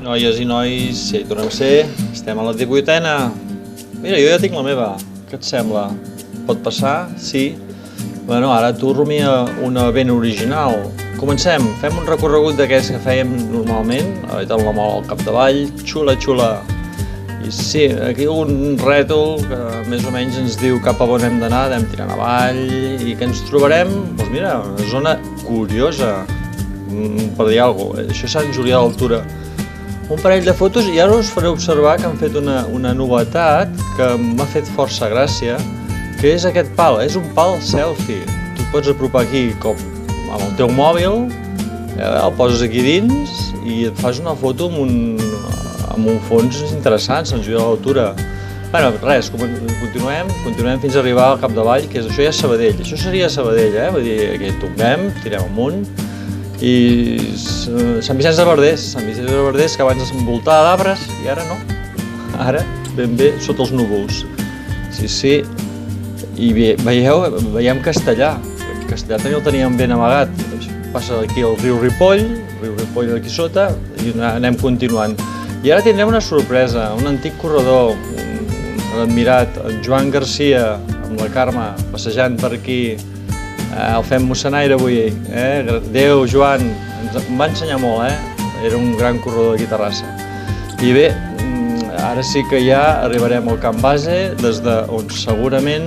Noies i nois, sí, tornem a ser, estem a la 18ena. Mira, jo ja tinc la meva, què et sembla? Pot passar? Sí? Bueno, ara tu rumia una ben original. Comencem, fem un recorregut d'aquests que fèiem normalment, amb la mola al capdavall, xula, xula. I sí, aquí un rètol que més o menys ens diu cap a on hem d'anar, anem tirant avall, i que ens trobarem, doncs mira, una zona curiosa, per dir alguna cosa, això és Sant Julià d'Altura. Un parell de fotos i ara us faré observar que han fet una novetat que m'ha fet força gràcia, que és aquest pal, és un pal selfie. Tu pots apropar aquí com amb el teu mòbil, el poses aquí dins i et fas una foto amb un fons interessant, Sant Julià d'Altura. Bueno, res, continuem fins a arribar al capdavall, que això ja és Sabadell. Això seria Sabadell, vull dir, aquí tombem, tirem amunt, i Sant Vicenç de Verders, que abans s'envoltava d'arbres i ara no, ara ben bé sota els núvols. Sí, i veiem Castellà també el teníem ben amagat, passa aquí el riu Ripoll aquí sota i anem continuant. I ara tindrem una sorpresa, un antic corredor, l'admirat Joan Garcia amb la Carme passejant per aquí. El fem mossenaire avui, Adéu, Joan, em va ensenyar molt, era un gran corredor d'aquí a Terrassa. I bé, ara sí que ja arribarem al camp base, des d'on segurament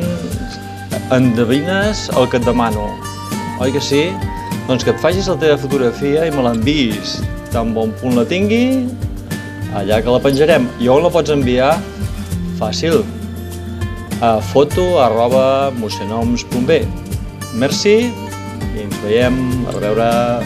endevines el que et demano, oi que sí? Doncs que et facis la teva fotografia i me l'enviïs, tan bon punt la tingui, allà que la penjarem. I on la pots enviar? Fàcil, a foto@mossenoms.b. Merci i ens veiem, a reveure.